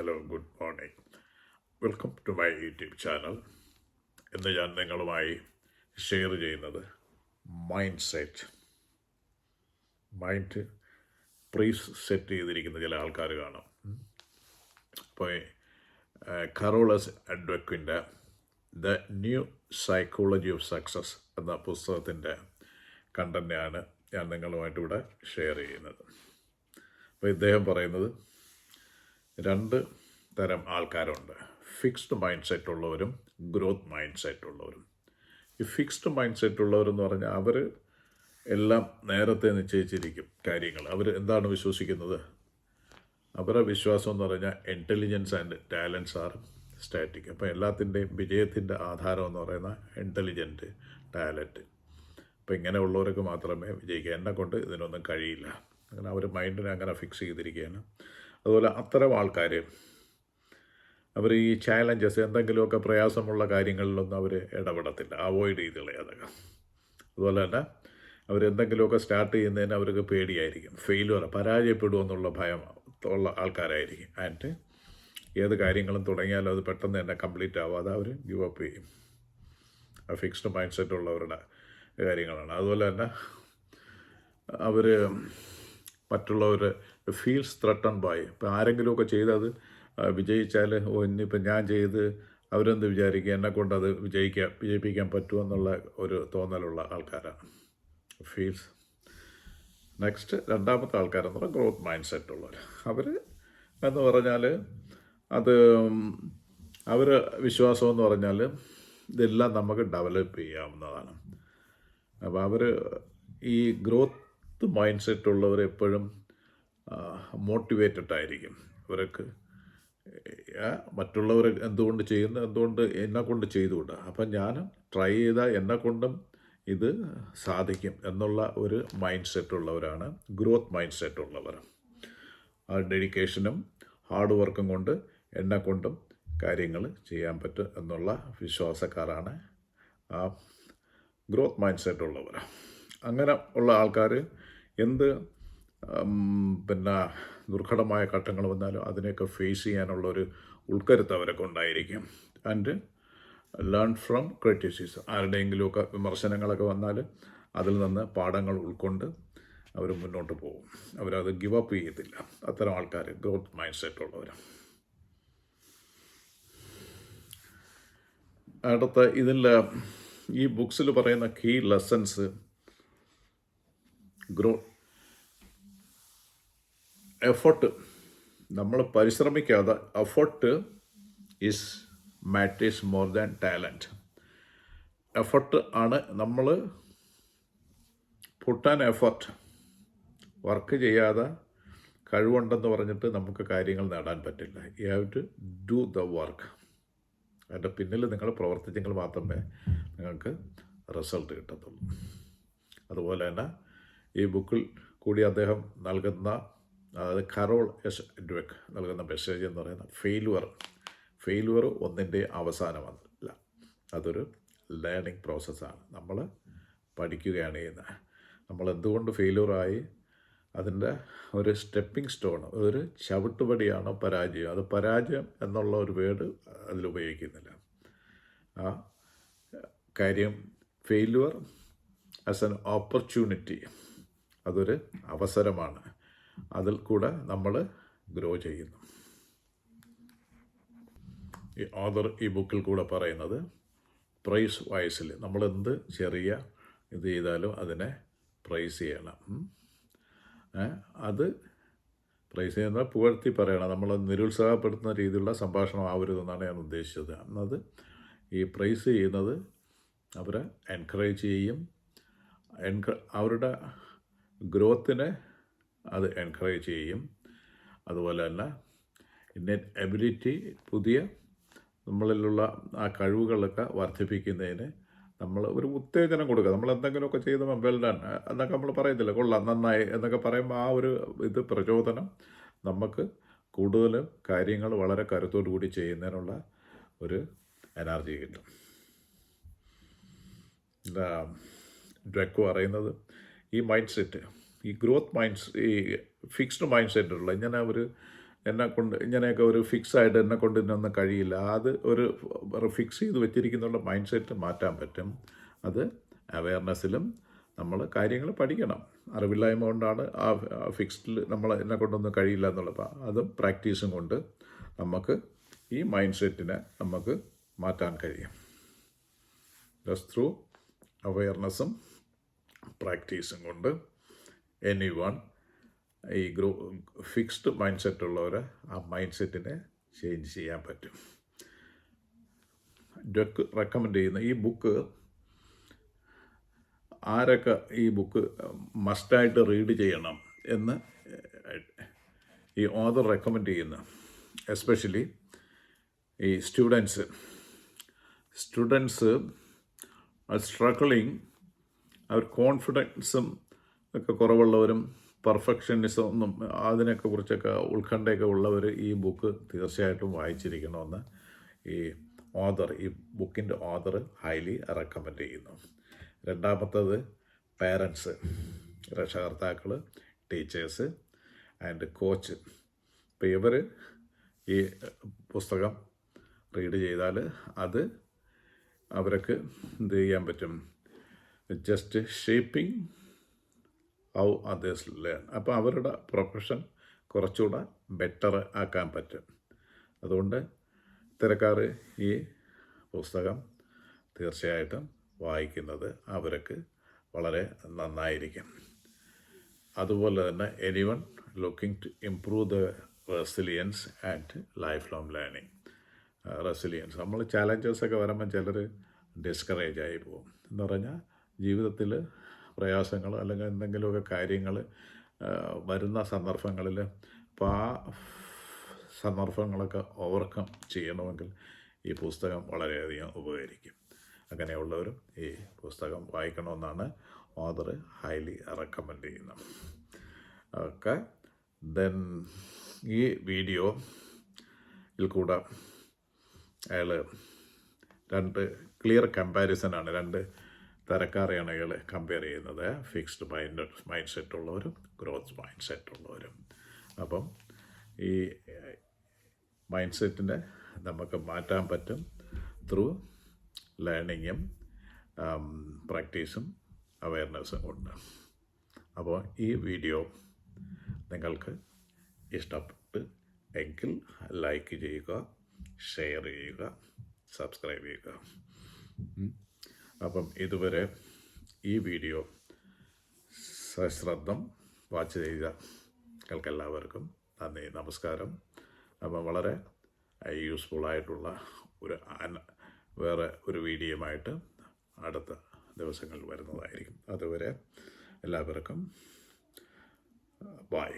Hello, good morning. Welcome to my YouTube channel. ഇന്ന് ഞാൻ നിങ്ങളുമായി ഷെയർ ചെയ്യുന്നത് മൈൻഡ് പ്രീസ് സെറ്റ് ചെയ്തിരിക്കുന്ന ചില ആൾക്കാർ കാണും. അപ്പോൾ കറോളസ് അഡ്വക്കിൻ്റെ the new psychology of success എന്ന പുസ്തകത്തിൻ്റെ കണ്ടൻ്റാണ് ഞാൻ നിങ്ങളുമായിട്ട് ഇവിടെ ഷെയർ ചെയ്യുന്നത്. അപ്പോൾ ഇദ്ദേഹം പറയുന്നത് രണ്ട് തരം ആൾക്കാരുണ്ട്: ഫിക്സ്ഡ് മൈൻഡ് സെറ്റ് ഉള്ളവരും ഗ്രോത്ത് മൈൻഡ് സെറ്റ് ഉള്ളവരും. ഈ ഫിക്സ്ഡ് മൈൻഡ് സെറ്റ് ഉള്ളവരെന്ന് പറഞ്ഞാൽ അവർ എല്ലാം നേരത്തെ നിശ്ചയിച്ചിരിക്കും കാര്യങ്ങൾ. അവർ എന്താണ് വിശ്വസിക്കുന്നത്? അവരുടെ വിശ്വാസം എന്ന് പറഞ്ഞാൽ intelligence and talents are static. അപ്പോൾ എല്ലാത്തിൻ്റെയും വിജയത്തിൻ്റെ ആധാരം എന്ന് പറയുന്ന ഇൻ്റലിജൻറ്റ്, ടാലൻറ്റ്. അപ്പോൾ ഇങ്ങനെയുള്ളവർക്ക് മാത്രമേ വിജയിക്കുക. എന്നെ കൊണ്ട് ഇതിനൊന്നും കഴിയില്ല. അങ്ങനെ അവർ മൈൻഡിനെ അങ്ങനെ ഫിക്സ് ചെയ്തിരിക്കുകയാണ്. അതുപോലെ അത്തരം ആൾക്കാർ അവർ ഈ ചാലഞ്ചസ്, എന്തെങ്കിലുമൊക്കെ പ്രയാസമുള്ള കാര്യങ്ങളിലൊന്നും അവർ ഇടപെടത്തില്ല, അവോയ്ഡ് ചെയ്ത് കളയാതൊക്കെ. അതുപോലെ തന്നെ അവരെന്തെങ്കിലുമൊക്കെ സ്റ്റാർട്ട് ചെയ്യുന്നതിന് അവർക്ക് പേടിയായിരിക്കും, പരാജയപ്പെടുമെന്നുള്ള ഭയം ഉള്ള ആൾക്കാരായിരിക്കും. ആൻഡ് ഏത് കാര്യങ്ങളും തുടങ്ങിയാലും അത് പെട്ടെന്ന് തന്നെ കംപ്ലീറ്റ് ആവാതെ അവർ ഗിവ് അപ്പ് ചെയ്യും. ആ ഫിക്സ്ഡ് മൈൻഡ് സെറ്റ് ഉള്ളവരുടെ കാര്യങ്ങളാണ്. അതുപോലെ തന്നെ അവർ മറ്റുള്ളവർ ഫീൽസ് ത്രട്ടൺ ബൈ, ഇപ്പോൾ ആരെങ്കിലുമൊക്കെ ചെയ്തത് വിജയിച്ചാൽ ഇനിയിപ്പോൾ ഞാൻ ചെയ്ത് അവരെന്ത് വിചാരിക്കുക, എന്നെക്കൊണ്ട് അത് വിജയിപ്പിക്കാൻ പറ്റുമെന്നുള്ള ഒരു തോന്നലുള്ള ആൾക്കാരാണ് ഫീൽസ്. നെക്സ്റ്റ് രണ്ടാമത്തെ ആൾക്കാരെന്ന് പറഞ്ഞാൽ ഗ്രോത്ത് മൈൻഡ് സെറ്റ് ഉള്ളവർ. അവർ എന്ന് പറഞ്ഞാൽ അത് അവർ വിശ്വാസം എന്ന് പറഞ്ഞാൽ ഇതെല്ലാം നമുക്ക് ഡെവലപ്പ് ചെയ്യാവുന്നതാണ്. അപ്പോൾ അവർ ഈ ഗ്രോത്ത് മൈൻഡ് സെറ്റ് ഉള്ളവർ എപ്പോഴും മോട്ടിവേറ്റഡ് ആയിരിക്കും. അവർക്ക് മറ്റുള്ളവർ എന്തുകൊണ്ട് ചെയ്യുന്നു, എന്തുകൊണ്ട് എന്നെക്കൊണ്ട് ചെയ്തുകൂടാ, അപ്പം ഞാൻ ട്രൈ ചെയ്താൽ എന്നെക്കൊണ്ടും ഇത് സാധിക്കും എന്നുള്ള ഒരു മൈൻഡ് സെറ്റ് ഉള്ളവരാണ് ഗ്രോത്ത് മൈൻഡ് സെറ്റ് ഉള്ളവർ. ആ ഡെഡിക്കേഷനും ഹാർഡ് വർക്കും കൊണ്ട് എന്നെക്കൊണ്ടും കാര്യങ്ങൾ ചെയ്യാൻ പറ്റും എന്നുള്ള വിശ്വാസക്കാരാണ് ആ ഗ്രോത്ത് മൈൻഡ് സെറ്റ് ഉള്ളവർ. അങ്ങനെ ഉള്ള ആൾക്കാർ എന്ത് ദുർഘടമായ ഘട്ടങ്ങൾ വന്നാലും അതിനെയൊക്കെ ഫേസ് ചെയ്യാനുള്ളൊരു ഉൾക്കരുത്ത് അവരൊക്കെ ഉണ്ടായിരിക്കും. And learn from criticism. ആരുടെയെങ്കിലുമൊക്കെ വിമർശനങ്ങളൊക്കെ വന്നാൽ അതിൽ നിന്ന് പാഠങ്ങൾ ഉൾക്കൊണ്ട് അവർ മുന്നോട്ട് പോകും. അവരത് ഗിവ് അപ്പ് ചെയ്യത്തില്ല. അത്തരം ആൾക്കാർ ഗ്രോത്ത് മൈൻഡ് സെറ്റ് ഉള്ളവർ. അടുത്ത ഇതിൽ ഈ ബുക്സിൽ പറയുന്ന കീ ലെസൺസ്: എഫർട്ട്. നമ്മൾ പരിശ്രമിക്കാതെ effort matters more than talent. Effort ആണ്. നമ്മൾ പുട്ട് ആൻ എഫർട്ട്, വർക്ക് ചെയ്യാതെ കഴിവുണ്ടെന്ന് പറഞ്ഞിട്ട് നമുക്ക് കാര്യങ്ങൾ നേടാൻ പറ്റില്ല. You have to do the work. അതിൻ്റെ പിന്നിൽ നിങ്ങൾ പ്രവർത്തിച്ചെങ്കിൽ മാത്രമേ നിങ്ങൾക്ക് റിസൾട്ട് കിട്ടത്തുള്ളൂ. അതുപോലെ തന്നെ ഈ ബുക്കിൽ കൂടി അദ്ദേഹം നൽകുന്ന, അതായത് കരോൾ എസ് അഡ്വക്ക് നൽകുന്ന മെസ്സേജ് എന്ന് പറയുന്ന ഫെയിലുവർ ഒന്നിൻ്റെ അവസാനമല്ല, അതൊരു ലേണിംഗ് പ്രോസസ്സാണ്. നമ്മൾ പഠിക്കുകയാണ് ചെയ്യുന്നത്. നമ്മൾ എന്തുകൊണ്ട് ഫെയിലുവറായി, അതിൻ്റെ ഒരു സ്റ്റെപ്പിംഗ് സ്റ്റോൺ, ഒരു ചവിട്ടുപടിയാണ് പരാജയം. അത് പരാജയം എന്നുള്ള ഒരു വേർഡ് അതിലുപയോഗിക്കുന്നില്ല. ആ കാര്യം ഫെയിലുവർ ആസ് എൻ ഓപ്പർച്യൂണിറ്റി, അതൊരു അവസരമാണ്. അതിൽ കൂടെ നമ്മൾ ഗ്രോ ചെയ്യുന്നു. ഈ ഓതർ ഈ ബുക്കിൽ കൂടെ പറയുന്നത് പ്രൈസ് വൈസിൽ, നമ്മളെന്ത് ചെറിയ ഇത് ചെയ്താലും അതിനെ പ്രൈസ് ചെയ്യണം. അത് പ്രൈസ് ചെയ്യുന്ന പുകഴ്ത്തി പറയണം. നമ്മൾ നിരുത്സാഹപ്പെടുത്തുന്ന രീതിയിലുള്ള സംഭാഷണം ആവരുതെന്നാണ് ഞാൻ ഉദ്ദേശിച്ചത്. എന്നത് ഈ പ്രൈസ് ചെയ്യുന്നത് അവരെ എൻകറേജ് ചെയ്യും. അവരുടെ ഗ്രോത്തിനെ അത് എൻകറേജ് ചെയ്യും. അതുപോലെ തന്നെ ഇന്നറ്റ് എബിലിറ്റി, പുതിയ നമ്മളിലുള്ള ആ കഴിവുകളൊക്കെ വർദ്ധിപ്പിക്കുന്നതിന് നമ്മൾ ഒരു ഉത്തേജനം കൊടുക്കുക. നമ്മൾ എന്തെങ്കിലുമൊക്കെ ചെയ്തപ്പോൾ വെൽ ഡൺ എന്നൊക്കെ നമ്മൾ പറയത്തില്ല, കൊള്ളാം, നന്നായി എന്നൊക്കെ പറയുമ്പോൾ ആ ഒരു പ്രചോദനം നമുക്ക് കൂടുതൽ കാര്യങ്ങൾ വളരെ കരുത്തോടു കൂടി ചെയ്യുന്നതിനുള്ള ഒരു എനർജി കിട്ടും. ഡ്വക്ക് പറയുന്നത് ഈ മൈൻഡ് സെറ്റ്, ഈ ഗ്രോത്ത് ഈ ഫിക്സ്ഡ് മൈൻഡ് സെറ്റുള്ള ഇങ്ങനെ അവർ എന്നെക്കൊണ്ട് ഇങ്ങനെയൊക്കെ ഒരു ഫിക്സായിട്ട് എന്നെക്കൊണ്ട് ഇതിനൊന്നും കഴിയില്ല, അത് ഒരു ഫിക്സ് ചെയ്ത് വെച്ചിരിക്കുന്നുള്ള മൈൻഡ് സെറ്റ് മാറ്റാൻ പറ്റും. അത് അവെയർനെസ്സിലും നമ്മൾ കാര്യങ്ങൾ പഠിക്കണം. അറിവില്ലായ്മ കൊണ്ടാണ് ആ ഫിക്സ്ഡിൽ എന്നെക്കൊണ്ടൊന്നും കഴിയില്ല എന്നുള്ളത്. അതും പ്രാക്ടീസും കൊണ്ട് നമുക്ക് ഈ മൈൻഡ് സെറ്റിനെ നമുക്ക് മാറ്റാൻ കഴിയും. ജസ്റ്റ് ത്രൂ അവെയർനെസ്സും പ്രാക്ടീസും കൊണ്ട് ഈ ഫിക്സ്ഡ് മൈൻഡ് സെറ്റുള്ളവർ ആ മൈൻഡ് സെറ്റിനെ ചേഞ്ച് ചെയ്യാൻ പറ്റും. ഡ്വെക്ക് റെക്കമെൻഡ് ചെയ്യുന്ന ഈ ബുക്ക് ആരൊക്കെ ഈ ബുക്ക് മസ്റ്റായിട്ട് റീഡ് ചെയ്യണം എന്ന് ഈ ഓഥർ റെക്കമെൻഡ് ചെയ്യുന്നു. എസ്പെഷ്യലി ഈ സ്റ്റുഡൻസ് സ്ട്രഗിളിങ്, അവർ കോൺഫിഡൻസും ഒക്കെ കുറവുള്ളവരും പെർഫെക്ഷനിസം ഒന്നും അതിനൊക്കെ കുറിച്ചൊക്കെ ഉത്കണ്ഠയൊക്കെ ഉള്ളവർ ഈ ബുക്ക് തീർച്ചയായിട്ടും വായിച്ചിരിക്കണമെന്ന് ഈ ബുക്കിൻ്റെ ഓഥർ ഹൈലി റെക്കമെൻഡ് ചെയ്യുന്നു. രണ്ടാമത്തത് പാരൻസ്, രക്ഷകർത്താക്കൾ, ടീച്ചേഴ്സ് ആൻഡ് കോച്ച്. ഇപ്പോൾ ഇവർ ഈ പുസ്തകം റീഡ് ചെയ്താൽ അത് അവർക്ക് എന്ത് ചെയ്യാൻ പറ്റും, just shaping how others learn. അപ്പോൾ അവരുടെ പ്രൊഫഷൻ കുറച്ചുകൂടെ ബെറ്റർ ആക്കാൻ പറ്റും. അതുകൊണ്ട് ഇത്തരക്കാർ ഈ പുസ്തകം തീർച്ചയായിട്ടും വായിക്കുന്നത് അവർക്ക് വളരെ നന്നായിരിക്കും. അതുപോലെ തന്നെ anyone looking to improve the resilience and lifelong learning. Resilience, നമ്മൾ ചാലഞ്ചസൊക്കെ വരുമ്പോൾ ചിലർ ഡിസ്കറേജ് ആയി പോകും. എന്ന് പറഞ്ഞാൽ ജീവിതത്തിൽ പ്രയാസങ്ങൾ അല്ലെങ്കിൽ എന്തെങ്കിലുമൊക്കെ കാര്യങ്ങൾ വരുന്ന സന്ദർഭങ്ങളിൽ അപ്പോൾ ആ സന്ദർഭങ്ങളൊക്കെ ഓവർകം ചെയ്യണമെങ്കിൽ ഈ പുസ്തകം വളരെയധികം ഉപകരിക്കും. അങ്ങനെയുള്ളവരും ഈ പുസ്തകം വായിക്കണമെന്നാണ് ഓഥർ ഹൈലി റെക്കമെൻഡ് ചെയ്യുന്നത്. ഓക്കെ, ദെൻ ഈ വീഡിയോയിൽ കൂടെ അയാൾ രണ്ട് ക്ലിയർ കമ്പാരിസനാണ്, രണ്ട് തരക്കാരെയാണ് അയാൾ കമ്പയർ ചെയ്യുന്നത്. ഫിക്സ്ഡ് മൈൻഡ് സെറ്റുള്ളവരും ഗ്രോത്ത് മൈൻഡ് സെറ്റുള്ളവരും. അപ്പം ഈ മൈൻഡ് സെറ്റിനെ നമുക്ക് മാറ്റാൻ പറ്റും ത്രൂ ലേണിങ്ങും പ്രാക്ടീസും അവെയർനെസ്സും കൊണ്ട്. അപ്പോൾ ഈ വീഡിയോ നിങ്ങൾക്ക് ഇഷ്ടപ്പെട്ട് എങ്കിൽ ലൈക്ക് ചെയ്യുക, ഷെയർ ചെയ്യുക, സബ്സ്ക്രൈബ് ചെയ്യുക. അപ്പം ഇതുവരെ ഈ വീഡിയോ സശ്രദ്ധം വാച്ച് ചെയ്ത എല്ലാവർക്കും നന്ദി, നമസ്കാരം. അപ്പം വളരെ യൂസ്ഫുള്ളായിട്ടുള്ള വേറെ ഒരു വീഡിയോയുമായിട്ട് അടുത്ത ദിവസങ്ങളിൽ വരുന്നതായിരിക്കും. അതുവരെ എല്ലാവർക്കും ബൈ.